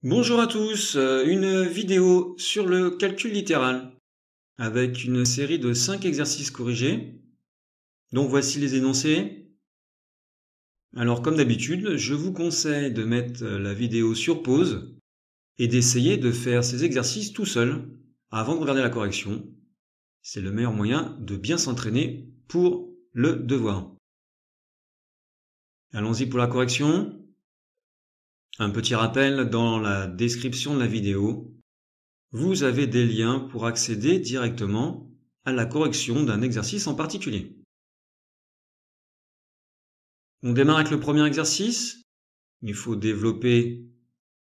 Bonjour à tous, une vidéo sur le calcul littéral avec une série de 5 exercices corrigés. Donc voici les énoncés. Alors comme d'habitude, je vous conseille de mettre la vidéo sur pause et d'essayer de faire ces exercices tout seul avant de regarder la correction. C'est le meilleur moyen de bien s'entraîner pour le devoir. Allons-y pour la correction. Un petit rappel dans la description de la vidéo. Vous avez des liens pour accéder directement à la correction d'un exercice en particulier. On démarre avec le premier exercice. Il faut développer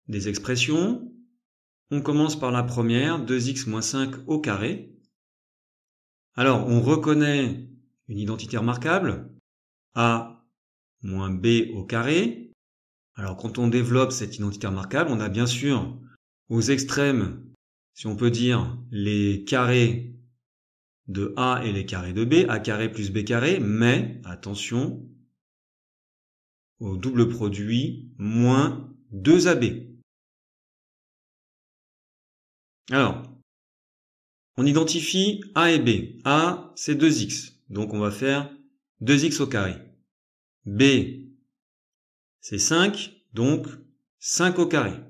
des expressions. On commence par la première, 2x moins 5 au carré. Alors, on reconnaît une identité remarquable, a moins b au carré. Alors, quand on développe cette identité remarquable, on a bien sûr aux extrêmes, si on peut dire, les carrés de a et les carrés de b, a carré plus b carré, mais, attention, au double produit, moins 2ab. Alors, on identifie a et b. A, c'est 2x, donc on va faire 2x au carré. B, c'est 5, donc 5 au carré.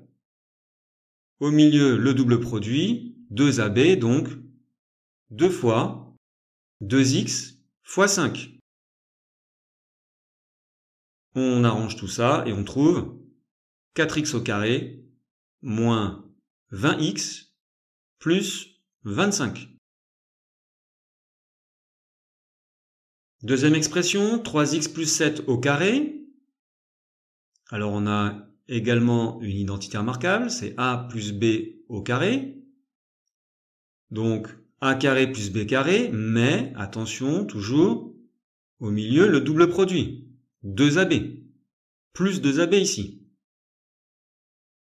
Au milieu, le double produit, 2ab, donc 2 fois 2x fois 5. On arrange tout ça et on trouve 4x au carré moins 20x plus 25. Deuxième expression, 3x plus 7 au carré. Alors on a également une identité remarquable, c'est a plus b au carré. Donc a carré plus b carré, mais attention, toujours, au milieu, le double produit, 2ab, plus 2ab ici.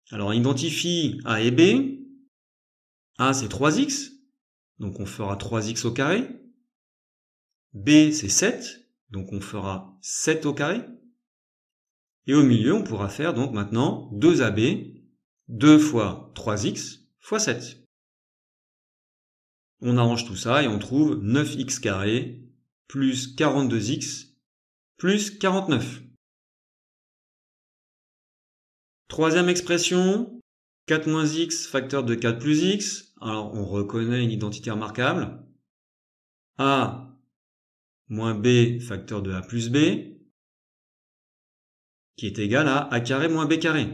Alors on identifie a et b. A c'est 3x, donc on fera 3x au carré. B c'est 7, donc on fera 7 au carré. Et au milieu, on pourra faire donc maintenant 2ab, 2 fois 3x fois 7. On arrange tout ça et on trouve 9x carré plus 42x plus 49. Troisième expression, 4 moins x facteur de 4 plus x. Alors on reconnaît une identité remarquable. A moins b facteur de a plus b, qui est égal à a carré moins b carré.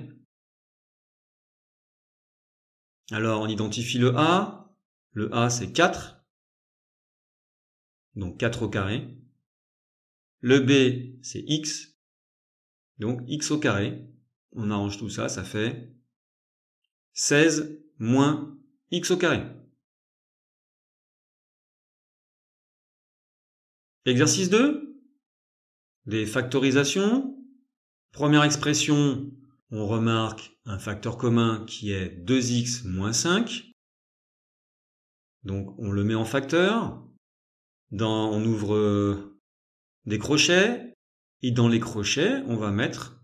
Alors on identifie le a. Le a c'est 4, donc 4 au carré. Le b c'est x, donc x au carré. On arrange tout ça, ça fait 16 moins x au carré. Exercice 2, des factorisations. Première expression, on remarque un facteur commun qui est 2x moins 5. Donc on le met en facteur. On ouvre des crochets. Et dans les crochets, on va mettre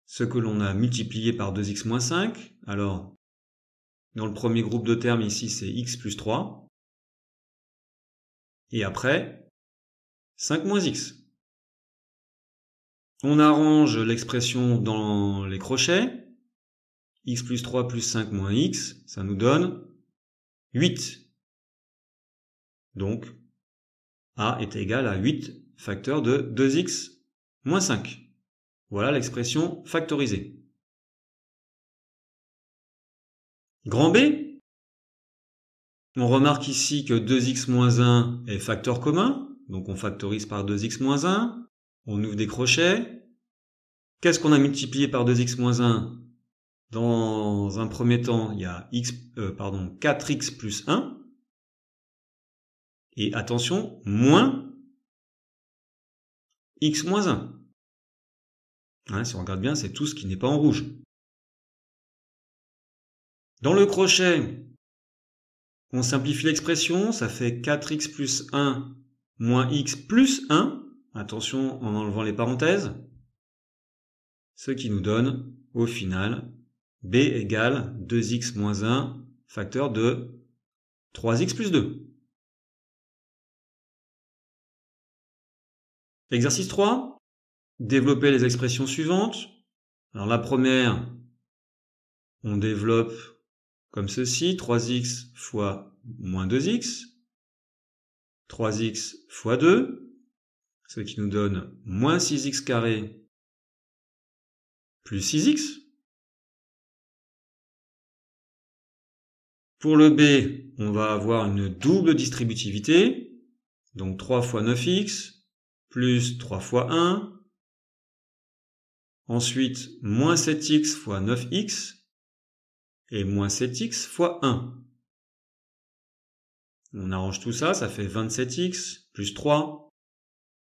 ce que l'on a multiplié par 2x moins 5. Alors, dans le premier groupe de termes ici, c'est x plus 3. Et après, 5 moins x. On arrange l'expression dans les crochets. X plus 3 plus 5 moins x, ça nous donne 8. Donc, a est égal à 8 facteur de 2x moins 5. Voilà l'expression factorisée. Grand B, on remarque ici que 2x moins 1 est facteur commun, donc on factorise par 2x moins 1, on ouvre des crochets. Qu'est-ce qu'on a multiplié par 2x moins 1 ? Dans un premier temps, il y a 4x plus 1, et attention, moins x moins 1. Hein, si on regarde bien, c'est tout ce qui n'est pas en rouge. Dans le crochet, on simplifie l'expression, ça fait 4x plus 1 moins x plus 1. Attention en enlevant les parenthèses. Ce qui nous donne, au final, b égale 2x moins 1, facteur de 3x plus 2. Exercice 3, développer les expressions suivantes. Alors la première, on développe comme ceci, 3x fois moins 2x, 3x fois 2, ce qui nous donne moins 6x carré plus 6x. Pour le b, on va avoir une double distributivité, donc 3 fois 9x, plus 3 fois 1, ensuite moins 7x fois 9x, et moins 7x fois 1. On arrange tout ça, ça fait 27x, plus 3,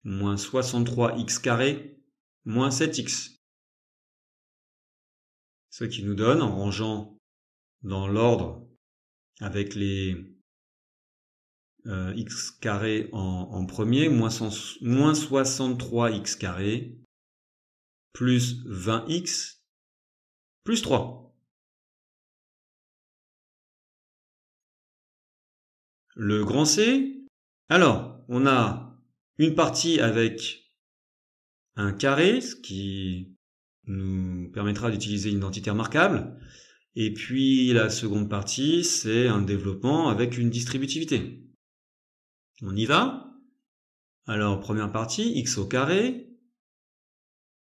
moins 63x carré, moins 7x. Ce qui nous donne, en rangeant dans l'ordre avec les x carré en premier, moins 63x carré, plus 20x, plus 3. Le grand C, alors, on a une partie avec un carré, ce qui nous permettra d'utiliser une identité remarquable, et puis la seconde partie, c'est un développement avec une distributivité. On y va. Alors, première partie, x au carré,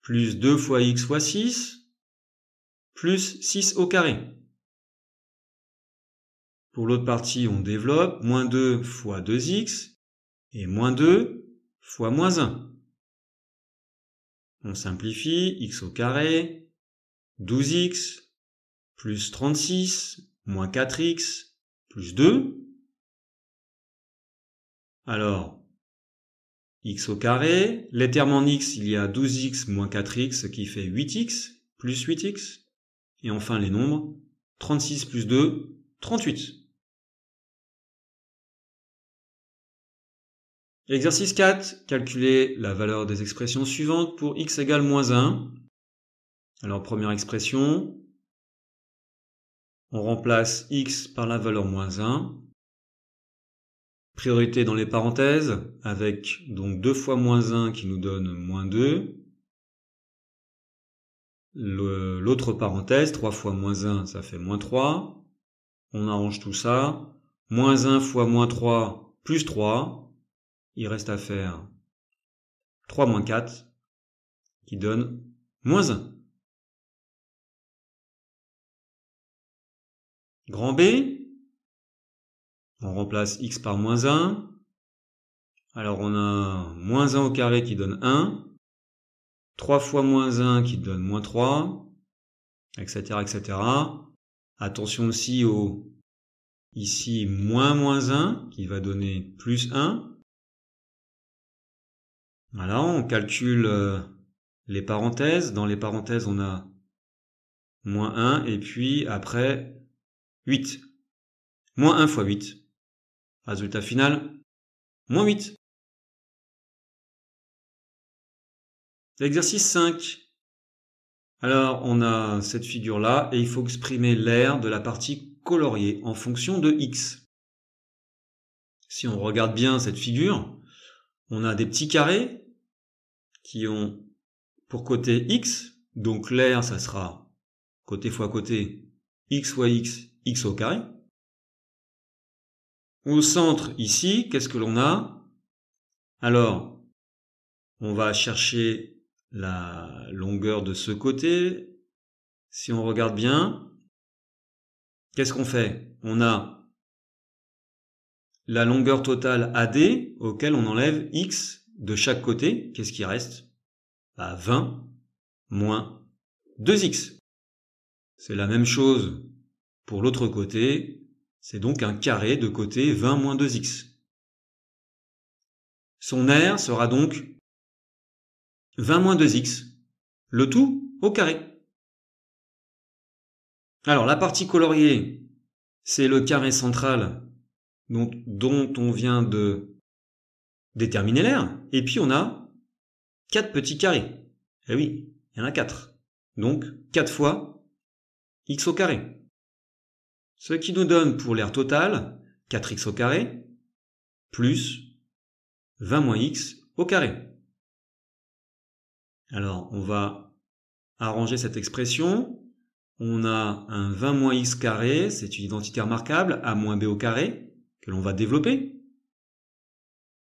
plus 2 fois x fois 6, plus 6 au carré. Pour l'autre partie, on développe, moins 2 fois 2x, et moins 2 fois moins 1. On simplifie, x au carré, 12x, plus 36, moins 4x, plus 2. Alors, x au carré, les termes en x, il y a 12x moins 4x, ce qui fait 8x, plus 8x. Et enfin les nombres, 36 plus 2, 38. Exercice 4, calculer la valeur des expressions suivantes pour x égale moins 1. Alors première expression, on remplace x par la valeur moins 1. Priorité dans les parenthèses, avec donc 2 fois moins 1 qui nous donne moins 2. L'autre parenthèse, 3 fois moins 1, ça fait moins 3. On arrange tout ça. Moins 1 fois moins 3, plus 3. Il reste à faire 3 moins 4, qui donne moins 1. Grand B, on remplace x par moins 1. Alors on a moins 1 au carré qui donne 1. 3 fois moins 1 qui donne moins 3, etc., etc. Attention aussi au ici moins 1 qui va donner plus 1. Voilà, on calcule les parenthèses. Dans les parenthèses, on a moins 1 et puis après 8. Moins 1 fois 8. Résultat final, moins 8. L'exercice 5. Alors, on a cette figure-là et il faut exprimer l'aire de la partie coloriée en fonction de x. Si on regarde bien cette figure, on a des petits carrés qui ont pour côté x, donc l'aire, ça sera côté fois côté, x fois x, x au carré. Au centre, ici, qu'est-ce que l'on a? Alors, on va chercher la longueur de ce côté. Si on regarde bien, qu'est-ce qu'on fait? On a la longueur totale AD auquel on enlève x de chaque côté. Qu'est-ce qui reste? 20 moins 2x. C'est la même chose pour l'autre côté. C'est donc un carré de côté 20 moins 2x. Son aire sera donc 20 moins 2x, le tout au carré. Alors la partie coloriée, c'est le carré central dont on vient de déterminer l'aire. Et puis on a 4 petits carrés. Eh oui, il y en a 4. Donc 4 fois x au carré. Ce qui nous donne pour l'aire totale 4x au carré plus 20 moins x au carré. Alors, on va arranger cette expression. On a un 20 moins x carré, c'est une identité remarquable, a moins b au carré, que l'on va développer.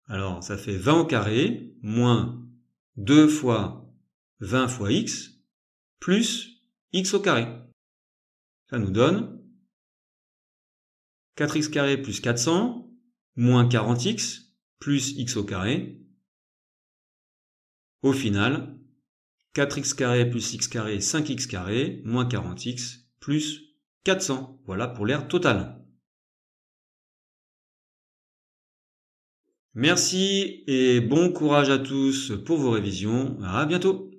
Alors, ça fait 20 au carré, moins 2 fois 20 fois x, plus x au carré. Ça nous donne 4x carré plus 400, moins 40x, plus x au carré. Au final, 4x carré plus x carré, 5x carré, moins 40x, plus 400. Voilà pour l'aire totale. Merci et bon courage à tous pour vos révisions. À bientôt.